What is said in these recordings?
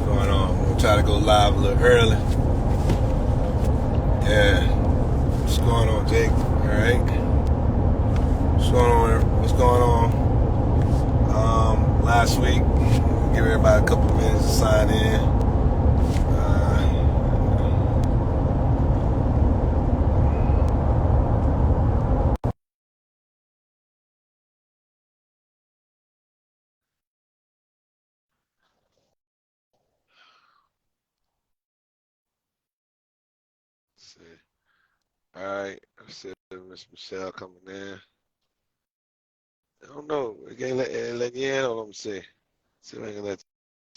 going on? We'll try to go live a little early. Yeah. What's going on, Jake? All right. What's going on? What's going on? Last week, give everybody a couple minutes to sign in. Let's see. All right. I said Miss Michelle coming in. I don't know. We can't let you in. Hold on, let me see. See if I can let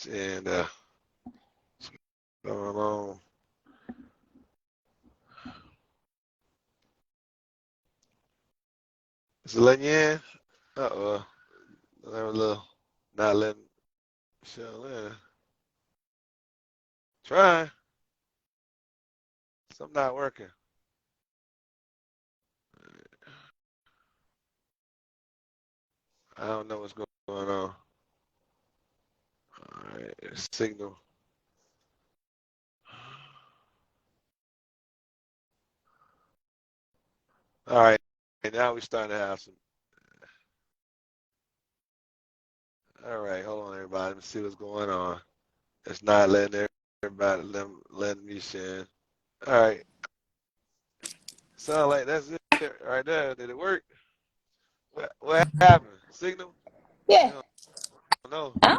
you in. What's going on? Is it letting you in? Uh-oh. I'm a little not letting Michelle in. Try. Something not working. I don't know what's going on. All right. Signal. All right. And now we're starting to have some. All right. Hold on, everybody. Let me see what's going on. It's not letting everybody letting me in. All right. Sound like that's it right there. Did it work? What happened? Signal? Yeah. You don't know. I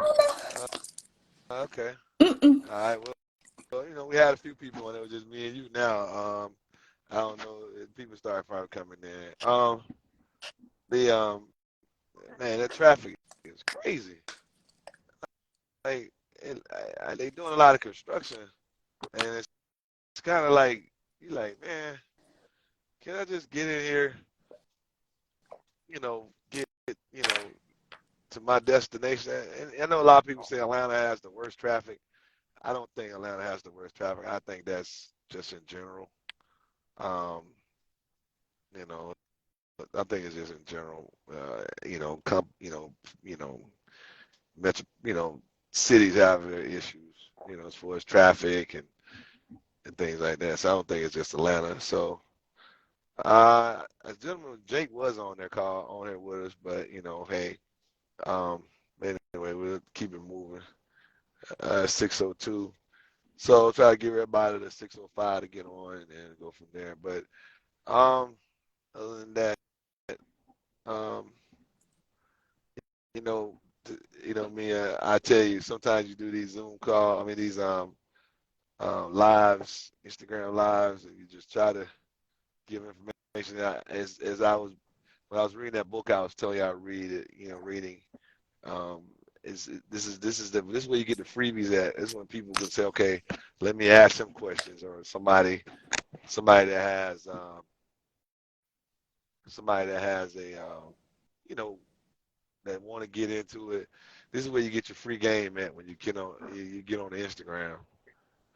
don't Uh, okay. know. Mm-mm. All right. Well, we had a few people on it. It was just me and you now. I don't know. People started probably coming in. The man, that traffic is crazy. Like, they doing a lot of construction, and it's kind of like you like, man, can I just get in here? Get to my destination. And I know a lot of people say Atlanta has the worst traffic. I don't think Atlanta has the worst traffic. I think that's just in general. Um, you know, I think it's just in general. You know, metro, cities have their issues. As far as traffic and things like that. So I don't think it's just Atlanta. So, a gentleman, Jake was on their call on here with us, but hey, anyway, we'll keep it moving. 602. So try to give everybody the 605 to get on and then go from there. But um, other than that, um, you know, me. I tell you, sometimes you do these Zoom call. I mean, these lives, Instagram lives, and you just try to give information. As I was when I was reading that book, I was telling you I read it. Reading. Um, this is where you get the freebies at. This is when people can say, okay, let me ask some questions, or somebody that has a you know that want to get into it. This is where you get your free game at when you get on the Instagram.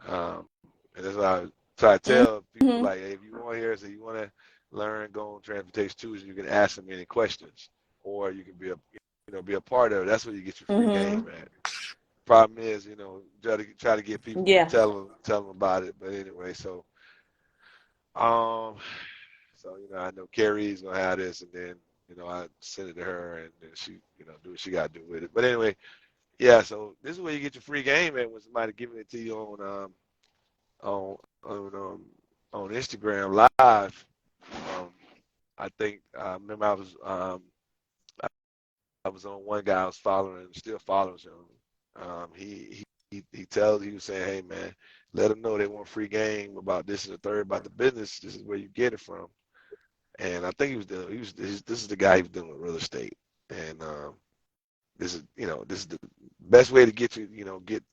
Um, and that's why I try to tell people, Mm-hmm. like, hey, if you want here, so you want to learn, go on Transportation Tuesday, you can ask them any questions, or you can be a part of it. That's where you get your free Mm-hmm. game at. Problem is, try to get people to Yeah. tell them about it. But anyway, um, I know Carrie's gonna have this, and then I send it to her, and then she do what she gotta do with it. But anyway, yeah. So this is where you get your free game at, when somebody giving it to you on on um, on Instagram Live. Um, I think remember I was on one guy I was following and still follows him. He was saying, hey man, let them know they want free game about this and the third about the business. This is where you get it from. And I think this is the guy who's dealing with real estate. And this is the best way to get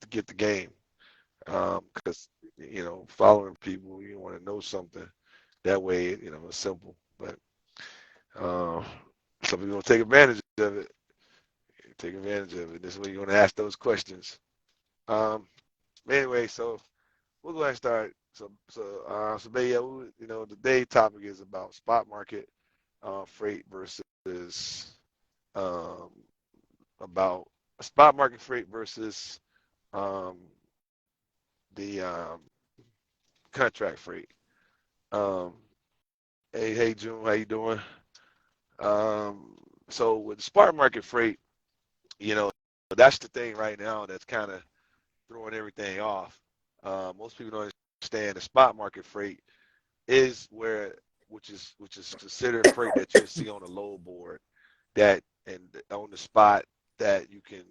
get the game. Because following people, you want to know something. That way, it's simple. But some people don't take advantage of it. Take advantage of it. This is when you're going to ask those questions. Um, anyway, so we'll go ahead and start. But yeah, the day topic is about spot market freight versus um, about spot market freight versus um, the contract freight. Um, hey June, how you doing? So with the spot market freight, you know, that's the thing right now that's kind of throwing everything off. Most people don't understand the spot market freight is where, which is considered freight that you'll see on a load board, that and on the spot, that you can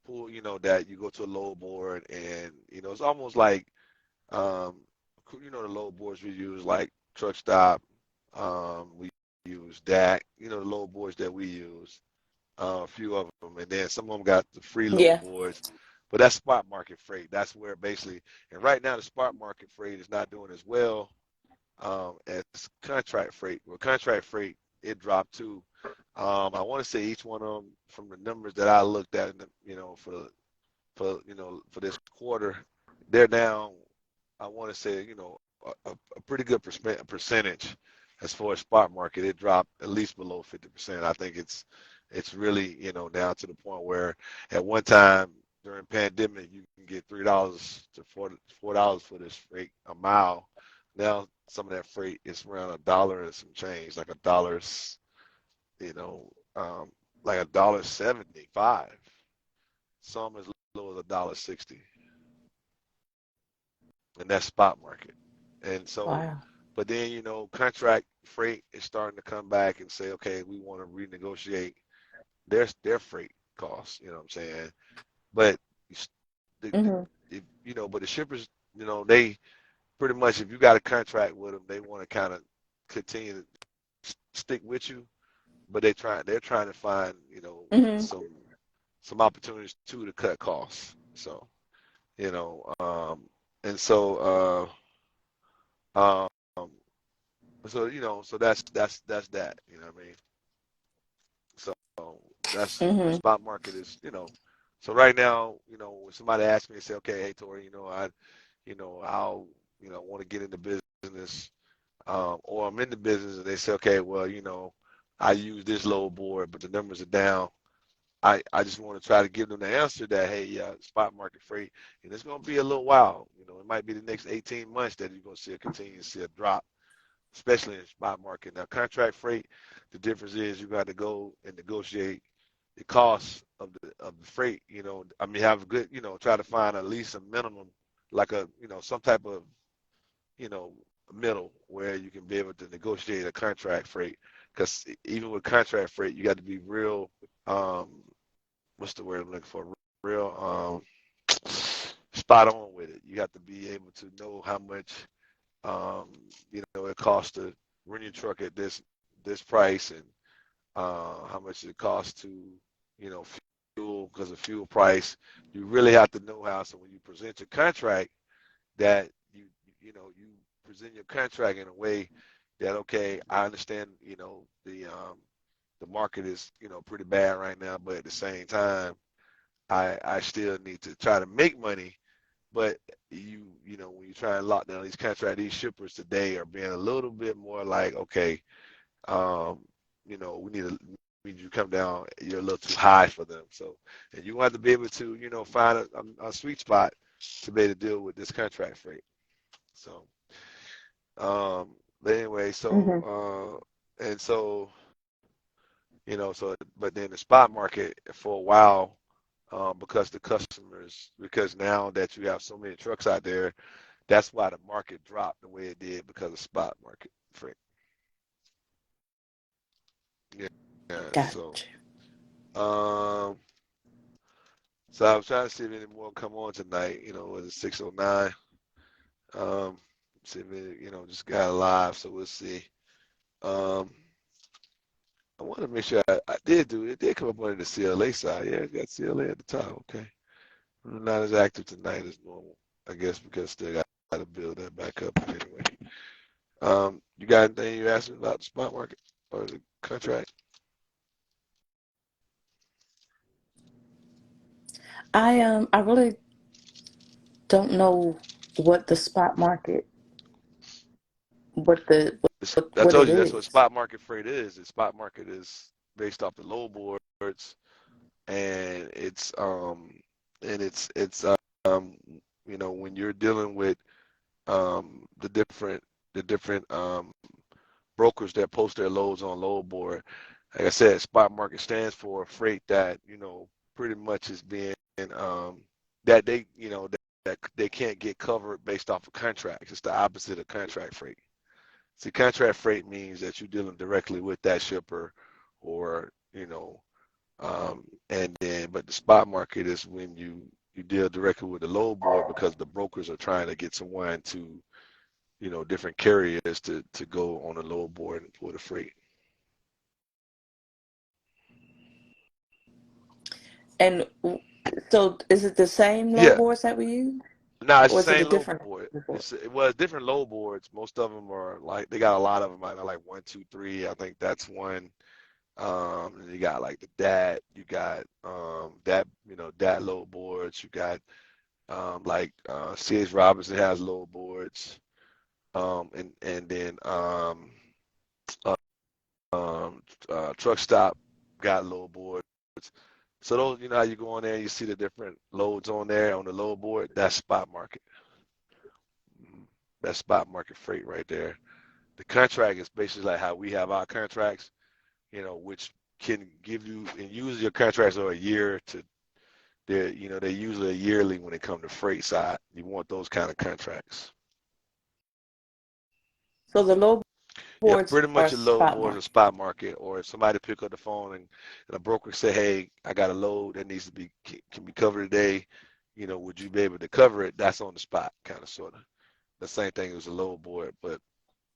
pull, that you go to a load board, and it's almost like, um, the load boards we use, like truck stop, we use DAC, the load boards that we use, a few of them, and then some of them got the free load Yeah. boards. But that's spot market freight. That's where basically, and right now the spot market freight is not doing as well, as contract freight. Well, contract freight, it dropped too. I want to say each one of them, from the numbers that I looked at, for this quarter, they're down. I want to say, a pretty good percentage as far as spot market. It dropped at least below 50%. I think it's really, down to the point where at one time during pandemic you can get $3 to $4 for this freight a mile. Now some of that freight is around $1 and some change, like you know, like $1.75. Some as low as $1.60, and that's spot market. And so, Wow. but then, contract freight is starting to come back and say, okay, we want to renegotiate their freight costs. You know what I'm saying? But the Mhm. but the shippers, they pretty much, if you got a contract with them, they want to kind of continue to stick with you, but they're trying to find, Mhm. some opportunities too to cut costs. So, you know, and so um, so that's that. You know what I mean? So the Mhm. spot market is, so right now, when somebody asks me and say, okay, hey Tori, I'll, want to get into business, or I'm in the business, and they say, okay, well, I use this load board, but the numbers are down. I just want to try to give them the answer that, hey, yeah, spot market freight, and it's going to be a little while. It might be the next 18 months that you're going to continue to see a drop, especially in the spot market. Now, contract freight, the difference is you got to go and negotiate the cost of the freight. I mean, have a good, try to find at least a minimum, like some type of, you know, middle where you can be able to negotiate a contract freight. Because even with contract freight, you got to be real, what's the word I'm looking for? Real, spot on with it. You have to be able to know how much, um, it costs to run your truck at this price, and how much it costs to, fuel, because of fuel price. You really have to know how. So when you present your contract, that you present your contract in a way that, okay, I understand, the market is, pretty bad right now, but at the same time, I still need to try to make money. But when you try and lock down these contracts, these shippers today are being a little bit more like, okay, um, we need you to come down. You're a little too high for them. So, and you have to be able to, find a sweet spot to be able to deal with this contract freight. So, but anyway, Mhm. and so, but then the spot market for a while, because the customers, because now that you have so many trucks out there, that's why the market dropped the way it did, because of spot market freight. Yeah. Yeah. So, Gotcha. um, so I was trying to see if any more come on tonight. It's 6:09. See if it, just got live. So we'll see. Um, I want to make sure I did do it. Did come up under the CLA side. Yeah, it got CLA at the top. Okay. Not as active tonight as normal, I guess, because still got to build that back up. But anyway, you got anything you asked me about the spot market or the contract? I really don't know what the spot market, I what told it you that's what is. spot market freight is. The spot market is based off the load boards, and it's when you're dealing with the different brokers that post their loads on load board. Like I said, spot market stands for freight that, pretty much is being that that they can't get covered based off of contracts. It's the opposite of contract freight. See, contract freight means that you're dealing directly with that shipper or, and then but the spot market is when you deal directly with the load board because the brokers are trying to get someone to, different carriers to go on a load board and pull the freight. And so is it the same load Yeah. boards that we use, No, it's the or is it a same load different board. load board? It's different load boards. Most of them are like they got a lot of them. Like one, two, three. I think that's one. And you got like the DAT. You got DAT load boards. You got like C.H. Robinson has load boards. And then uh, Truck Stop got load boards. So those, how you go on there, you see the different loads on there on the load board. That's spot market. That's spot market freight right there. The contract is basically like how we have our contracts, which can give you, and usually your contracts are a year to, they're usually a yearly when it comes to freight side. You want those kind of contracts. So the load Yeah, boards pretty are much a load spot board in the market. spot market, or if somebody pick up the phone and a broker say, "Hey, I got a load that needs to be can be covered today. Would you be able to cover it?" That's on the spot, kind of, sort of. The same thing as a load board, but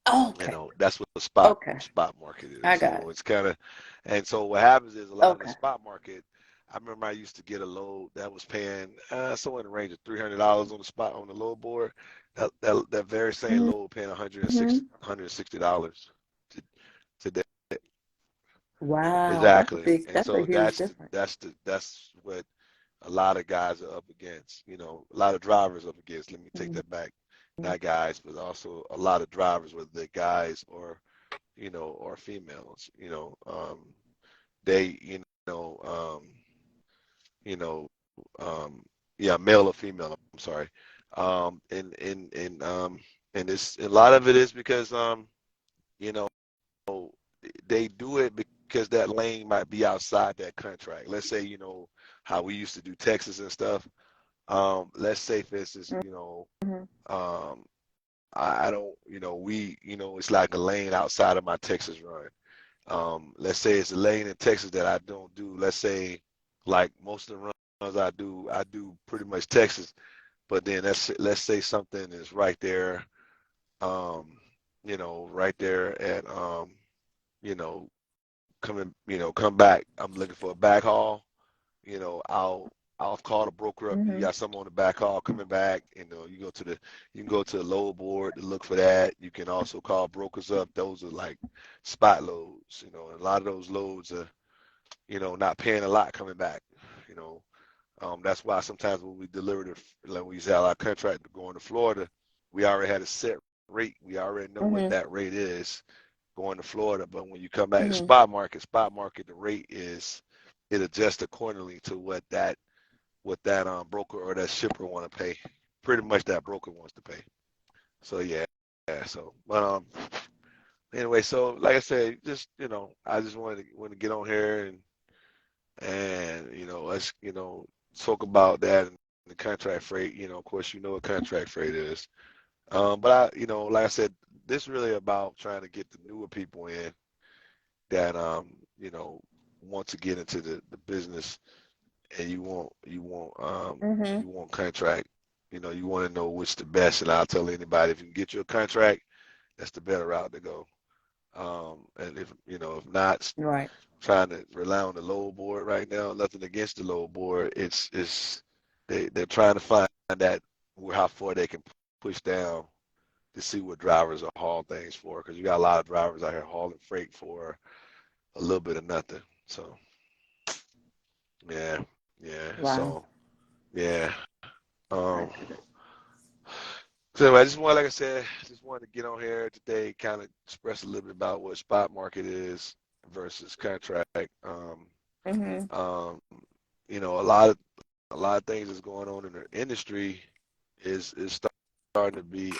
Okay. that's what the Okay. spot market I is. got it. It's kind of, and so what happens is a lot of the Okay. spot market. I remember I used to get a load that was paying somewhere in the range of $300 on the spot on the load board. That very same Mm-hmm. load paying 160 $160 today. Wow, Exactly, and that's a so huge difference. that's what a lot of guys are up against. A lot of drivers up against. Let me take Mm-hmm. that back. Not guys, but also a lot of drivers, whether they're guys or females. They, you know, yeah, male or female. I'm sorry. And it's a lot of it is because you know, they do it because that lane might be outside that contract. Let's say, how we used to do Texas and stuff. Let's say, for instance, Mm-hmm. um, I don't, it's like a lane outside of my Texas run. Let's say it's a lane in Texas that I don't do. Let's say, like most of the runs I do pretty much Texas. But then let's say something is right there, um, right there at, you know, come back. I'm looking for a back haul. I'll call the broker up. You Mm-hmm. got something on the back haul coming back. You can go to the load board to look for that. You can also call brokers up. Those are like spot loads. And a lot of those loads are, not paying a lot coming back. You know, that's why sometimes when we deliver like we sell our contract to go into Florida, we already had a set rate. We already know what Mm-hmm. that rate is going to Florida. But when you come back to Mm-hmm. spot market, the rate is it adjusts accordingly to what that broker or that shipper want to pay. Pretty much that broker wants to pay. So yeah. So but anyway, so like I said, just I just wanted to get on here and let's talk about that and the contract freight. Of course, what contract freight is. But like I said, this really about trying to get the newer people in that you know want to get into the business, and Mm-hmm. you want contract. You want to know which the best, and I'll tell anybody if you can get you a contract, that's the better route to go. And if not, Right. trying to rely on the load board right now. Nothing against the load board. It's they're trying to find that how far they can push down to see what drivers are hauling things for, because you got a lot of drivers out here hauling freight for a little bit of nothing. So yeah, yeah. Wow. So yeah. I Um. get it. So anyway, I just want, like I said, just wanted to get on here today, kind of express a little bit about what spot market is versus contract. Mm-hmm. Um, a lot of things that's going on in the industry. is starting to be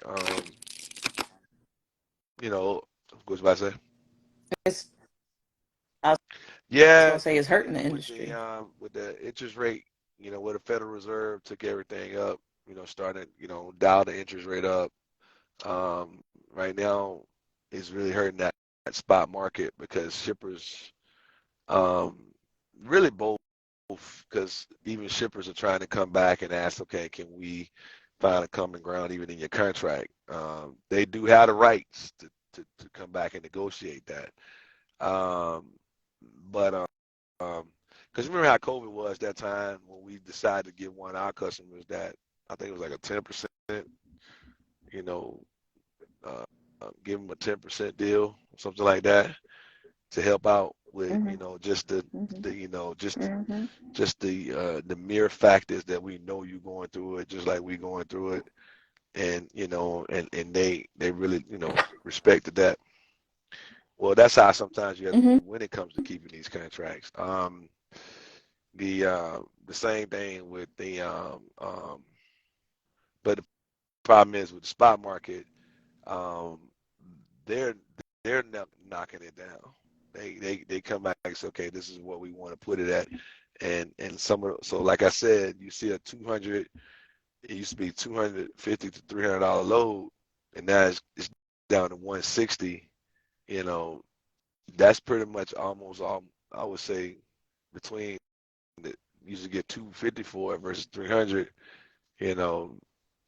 you know, what was I about to say? It's I was Yeah, gonna say it's hurting the with industry. with the interest rate, where the Federal Reserve took everything up, started, dial the interest rate up. Right now, it's really hurting that spot market because shippers, um, really both, because even shippers are trying to come back and ask, okay, can we find a common ground even in your contract? They do have the rights to come back and negotiate that. Um, but because remember how COVID was that time when we decided to give one of our customers that, I think it was like a 10%, you know, uh, give them a 10% deal, something like that, to help out with, Mhm. just Mhm. the Mhm. just the mere fact is that we know you going through it just like we going through it, and and they really respected that. Well, that's how sometimes you have to Mhm. be when it comes to keeping these contracts. The same thing with but the problem is with the spot market, um, they're they're knocking it down. They come back and say, okay, this is what we want to put it at, and so like I said, you see a 200. It used to be 250 to $300 load, and now it's down to 160. You know, that's pretty much almost all I would say between the used to get 250 for it versus 300. You know,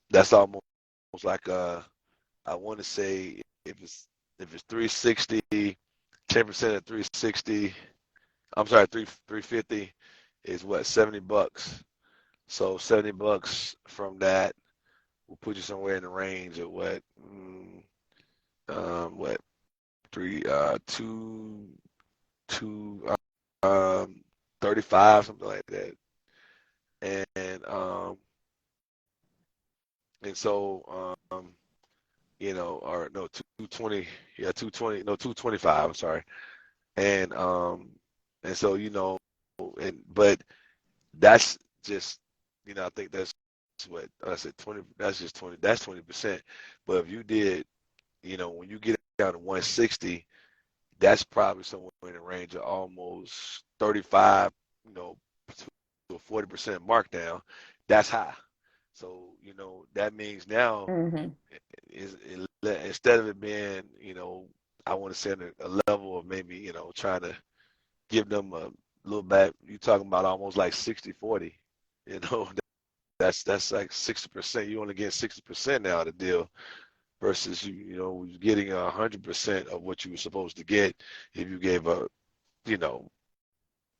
that's almost like I want to say if it's 360, 10% of 360. I'm sorry, 350 is what, $70. So $70 from that will put you somewhere in the range of what, three two 35, something like that. And or no, 220, yeah, 220, no, 225, I'm sorry. And and so but that's just, I think that's what I said, 20, that's just 20, that's 20%. But if you did, when you get down to 160, that's probably somewhere in the range of almost 35, to a 40% markdown. That's high. So, that means now Mhm. instead of it being, I want to say a level of maybe, trying to give them a little back, you talking about almost like 60-40. You know, that's like 60%. You only get 60% now of the deal versus you're getting 100% of what you were supposed to get if you gave you know,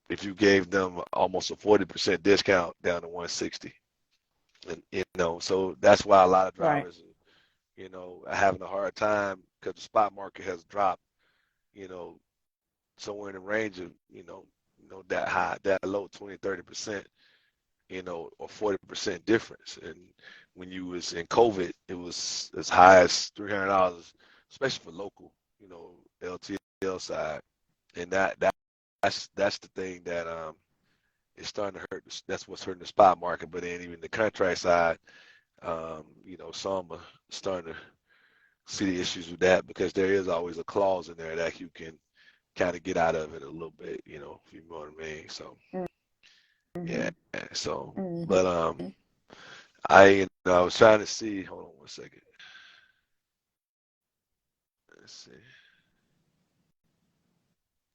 if you gave them almost a 40% discount down to 160. And so that's why a lot of Right. drivers, are having a hard time because the spot market has dropped, you know, somewhere in the range of, that high, that low 20, 30%, or 40% difference. And when you was in COVID, it was as high as $300, especially for local, LTL side. And that's the thing that is starting to hurt. That's what's hurting the spot market. But then even the contract side, some are starting to see the issues with that because there is always a clause in there that you can kind of get out of it a little bit, if you know what I mean. So yeah, Mhm. so Mhm. but I was trying to see. Hold on one second. Let's see.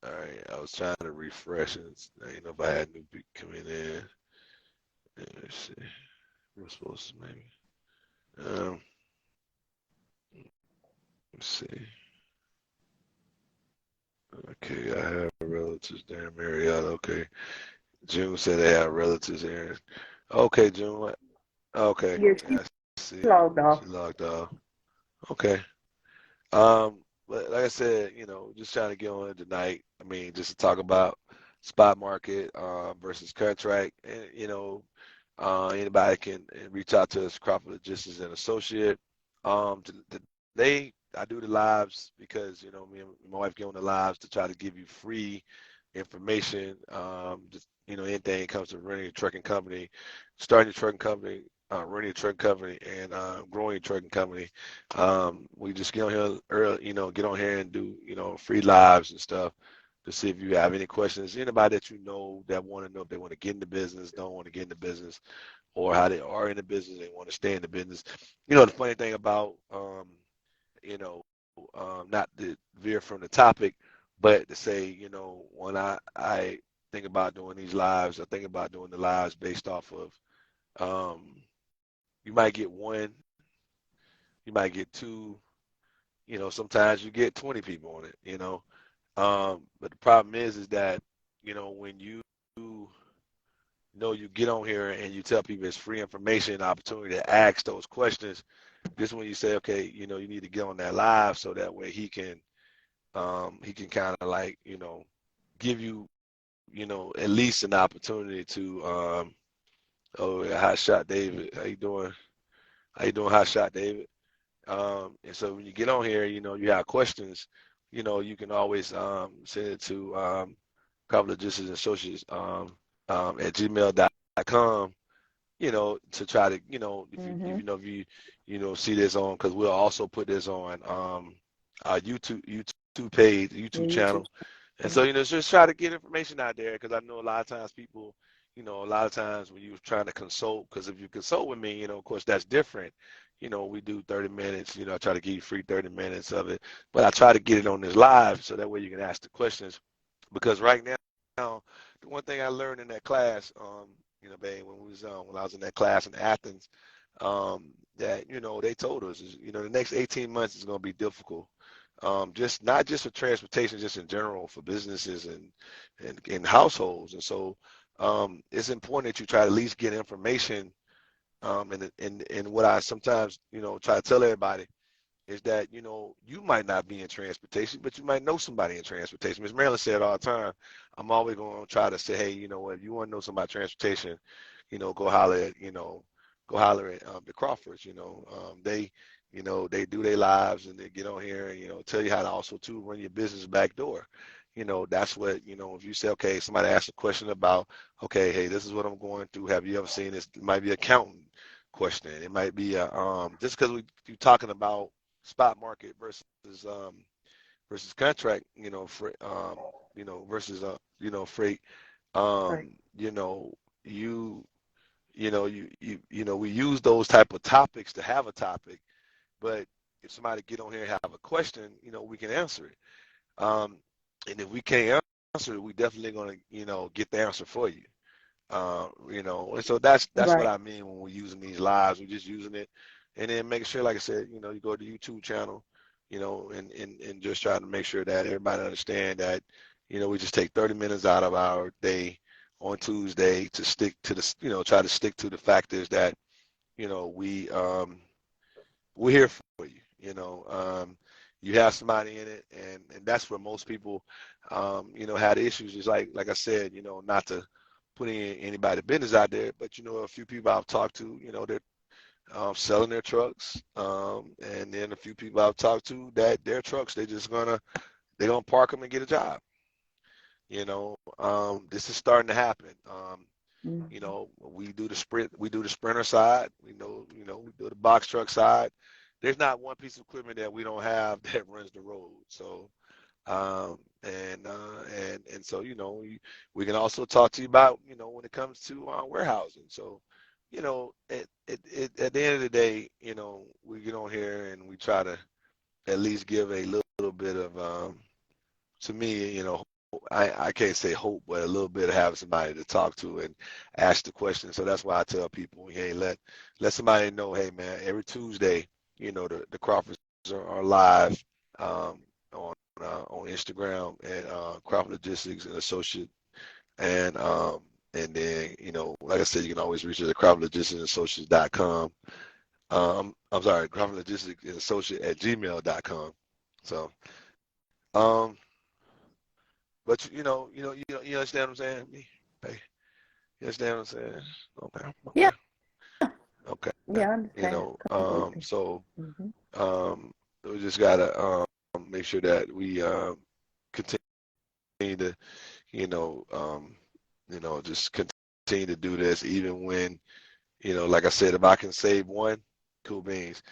All right, I was trying to refresh it. If I had new people coming in. Let's see. We're supposed to maybe. Um, let's see. Okay, I have relatives there in Marietta. Okay, June said they have relatives here. Okay, June. Okay, Yeah, she I see. logged off. She logged off. Okay. But like I said, just trying to get on it tonight. I mean, just to talk about spot market versus contract, and anybody can reach out to us, Crawford Logistics and Associate. Today I do the lives because me and my wife get on the lives to try to give you free information. Just anything comes to running a trucking company, starting a trucking company. running a trucking company and growing a trucking company. We just get on here early, get on here and do, free lives and stuff to see if you have any questions. Anybody that you know that want to know if they want to get in the business, don't want to get in the business, or how they are in the business, they want to stay in the business. The funny thing about, not to veer from the topic, but to say, when I think about doing these lives, I think about doing the lives based off of, you might get one, you might get two, sometimes you get 20 people on it. But the problem is that, when you get on here and you tell people it's free information, opportunity to ask those questions. This when you say, okay, you need to get on that live so that way he can kind of like, give you, at least an opportunity to, oh, yeah, hot shot David, how you doing? How you doing, hot shot David? And so when you get on here, you have questions, you can always send it to Crawford Logistics and Associates at gmail.com, to try to, if you see this on, because we'll also put this on our YouTube page, Yeah, YouTube YouTube. channel. And so, just try to get information out there, because I know a lot of times people, a lot of times when you're trying to consult, because if you consult with me, of course, that's different. We do 30 minutes, I try to give you free 30 minutes of it, but I try to get it on this live so that way you can ask the questions. Because right now, the one thing I learned in that class, babe, when I was in that class in Athens, that they told us is, the next 18 months is going to be difficult. Just not just for transportation, just in general for businesses and households. And so it's important that you try to at least get information. And what I sometimes try to tell everybody is that you might not be in transportation, but you might know somebody in transportation. Ms. Marilyn said all the time, I'm always going to try to say, hey, if you want to know somebody transportation, go holler at the Crawfords. They do their lives and they get on here and tell you how to also too run your business back door. That's what if you say, okay, somebody asks a question about, okay, hey, this is what I'm going through. Have you ever seen this? It might be accountant question. It might be just because you're talking about spot market versus contract, for versus freight. Right. Um, you know, you we use those type of topics to have a topic, but if somebody get on here and have a question, we can answer it. Um, and if we can't answer it, we definitely gonna, get the answer for you. And so that's what Right. I mean when we're using these lives. We're just using it, and then make sure, like I said, you go to the YouTube channel, and just try to make sure that everybody understand that, we just take 30 minutes out of our day on Tuesday to stick to the, try to stick to the factors that, we're here for you. You have somebody in it, and that's where most people, had issues. Is like I said, not to put anybody business out there, but a few people I've talked to, they're selling their trucks, and then a few people I've talked to that their trucks they're gonna park them and get a job. This is starting to happen. Mm-hmm. We do the sprinter side. We do the box truck side. There's not one piece of equipment that we don't have that runs the road. So and so we can also talk to you about when it comes to warehousing. So at the end of the day, we get on here and we try to at least give a little bit of to me, I can't say hope, but a little bit of having somebody to talk to and ask the question. So that's why I tell people, hey, let somebody know, hey man, every Tuesday, the Crawfords are live on Instagram at Crawford Logistics and Associate, and then like I said, you can always reach us at Crawford Logistics and Associates.com. I'm sorry, Crawford Logistics and Associate at gmail.com. So um, but you understand what I'm saying? Hey, you understand what I'm saying? Okay, Yeah. okay, okay. Yeah, I understand completely. So Hmm. um, we just gotta make sure that we continue to you know, just continue to do this even when, Like I said, if I can save one, cool beans.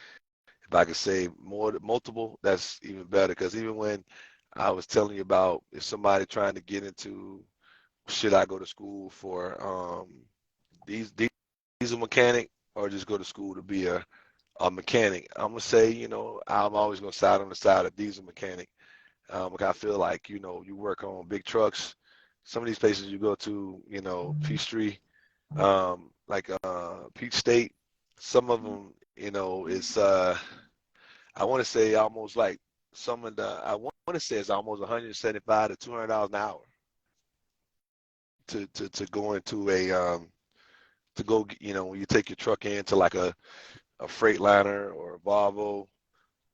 If I can save multiple, that's even better. Because even when I was telling you about if somebody trying to get into, should I go to school for these diesel mechanic or just go to school to be a mechanic, I'm gonna say, I'm always gonna side on the side of diesel mechanic. I feel like, you work on big trucks. Some of these places you go to, Peachtree, like Peach State, some of them, it's I want to say almost like I want to say it's almost 175 to $200 an hour to go into to go, when you take your truck into like a Freightliner or a Volvo,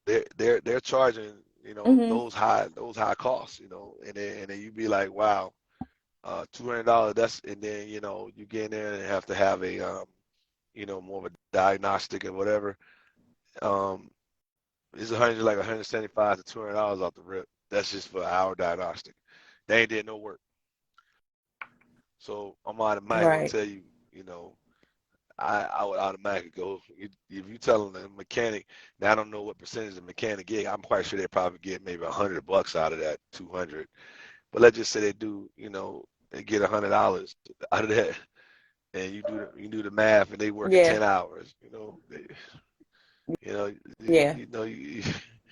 they're charging, Hmm. those high costs, and then you be like, wow, $200, that's, and then, you get in there and have to have a, more of a diagnostic and whatever. Um, it's 175 to $200 off the rip. That's just for our diagnostic. They ain't did no work. So I'm automatically gonna Right. tell you, I would automatically go. If you telling the mechanic, now I don't know what percentage the mechanic get. I'm quite sure they probably get maybe $100 out of that 200. But let's just say they do, they get $100 out of that, and you do the math, and they working Yeah. 10 hours. You know, Yeah.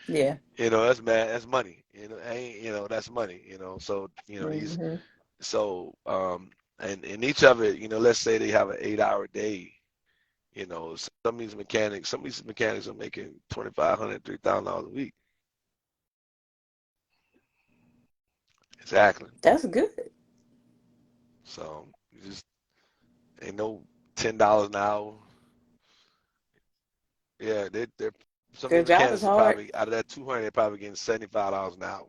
Yeah. that's mad. That's money. Ain't that's money. So these Hmm. so and each of it, let's say they have an 8 hour day. Some of these mechanics are making 2,500, $3,000 a week. Exactly. That's good. So you just ain't no $10 an hour. Yeah, they're some of Their these job is mechanics are hard. probably out of that 200, they're probably getting $75 an hour.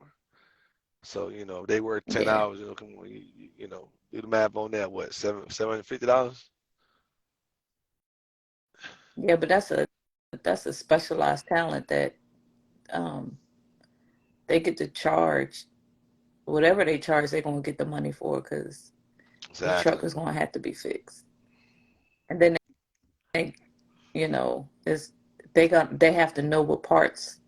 So if they work 10 Yeah. hours, come on, do the math on that. What, $750? Yeah, but that's a specialized talent that um they get to charge whatever they charge. They're gonna get the money for because the truck Exactly. is gonna have to be fixed, and then they, is they have to know what parts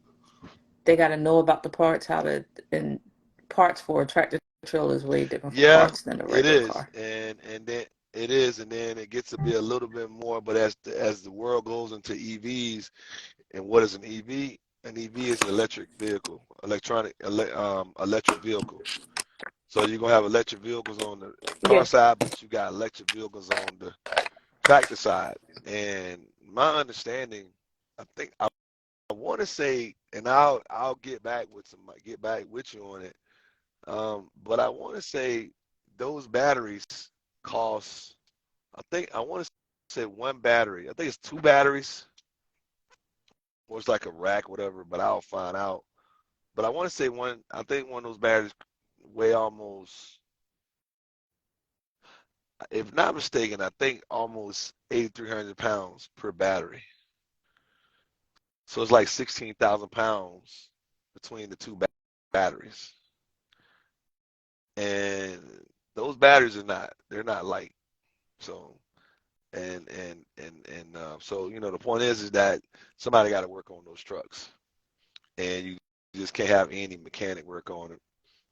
they got to know about the parts, how to, and parts for a tractor trailer is way different from Yeah, parts than a it regular is, car. and then it is, and then it gets to be a little bit more. But as the world goes into EVs, and what is an EV? An EV is an electric vehicle, electric vehicle. So you're gonna have electric vehicles on the car Yeah. side, but you got electric vehicles on the tractor side. And my understanding, I want to say, and I'll get back with you on it. But I want to say those batteries cost. I want to say one battery. I think it's two batteries, or it's like a rack, whatever. But I'll find out. But I want to say one. I think one of those batteries weigh almost, if not mistaken, I think almost 8,300 pounds per battery. So it's like 16,000 pounds between the two batteries. And those batteries they're not light. So so the point is that somebody got to work on those trucks, and you just can't have any mechanic work on it,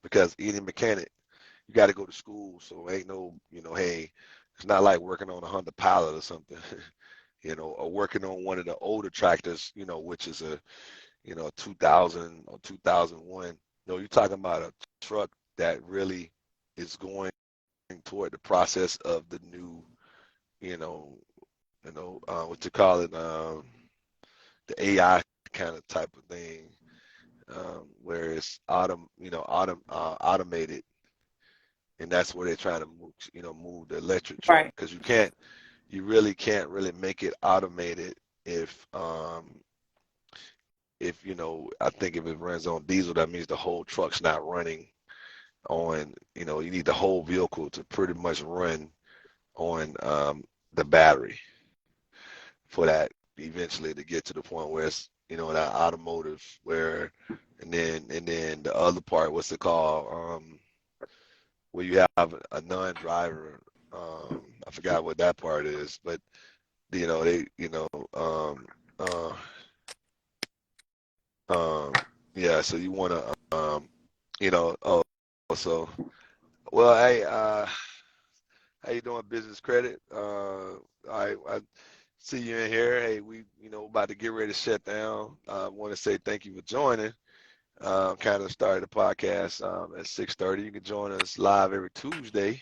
because any mechanic, you got to go to school. So ain't no, hey, it's not like working on a Honda Pilot or something. Or working on one of the older tractors, which is a 2000 or 2001. No, you're talking about a truck that really is going toward the process of the new, you know, what you call it, the AI kind of type of thing, where it's automated, and that's where they're trying to move the electric truck, Right. because you really can't really make it automated if I think if it runs on diesel, that means the whole truck's not running on, you need the whole vehicle to pretty much run on the battery for that eventually to get to the point where it's, that automotive where, and then the other part, what's it called? Where you have a non-driver. I forgot what that part is, but they, uh, yeah. So you want to, oh, so well, hey, how you doing, business credit? I see you in here. Hey, we, about to get ready to shut down. I want to say thank you for joining. Kind of started the podcast at 6:30. You can join us live every Tuesday.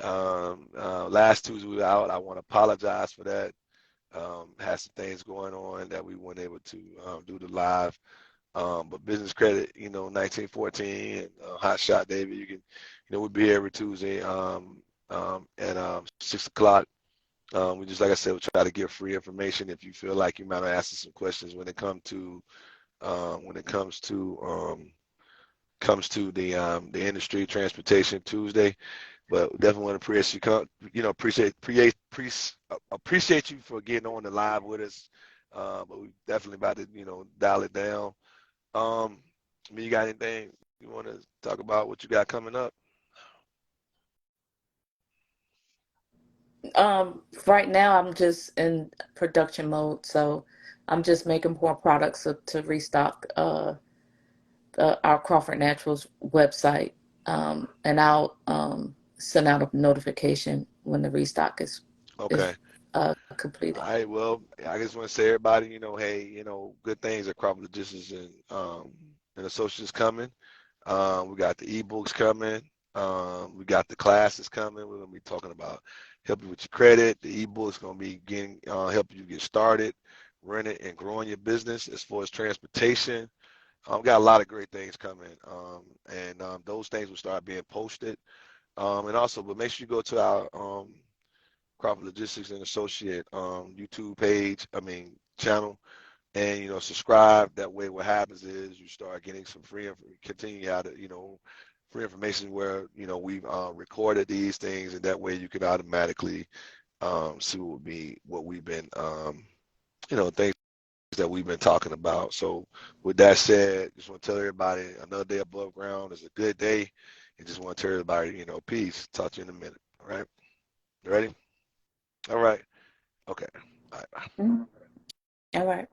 Last Tuesday we were out. I want to apologize for that. Had some things going on that we weren't able to do the live. But business credit, 1914 and Hot Shot David, you can, we'll be here every Tuesday at 6 o'clock. We just, like I said, we try to give free information. If you feel like you might have asked us some questions when it comes to the industry, transportation Tuesday. But definitely want to appreciate you appreciate you for getting on the live with us. But we definitely about to dial it down. You got anything you want to talk about? What you got coming up? Right now I'm just in production mode, so I'm just making more products to restock our Crawford Naturals website, and I'll send out a notification when the restock is Okay. completed. All right. Well, I just want to say everybody, hey, good things at Crawford Logistics and Associates coming. We got the ebooks coming. We got the classes coming. We're gonna be talking about helping you with your credit. The ebook's gonna be getting helping you get started, running and growing your business as far as transportation. Got a lot of great things coming, and those things will start being posted. And also, but make sure you go to our Crawford Logistics and Associate YouTube page. Channel, and subscribe. That way, what happens is you start getting some continue out of free information where we've recorded these things, and that way you can automatically see what we've been things that we've been talking about. So with that said, just want to tell everybody another day above ground is a good day, and just want to tell everybody peace. Talk to you in a minute. All right, you ready? All right. Okay. All right. Mhm. All right.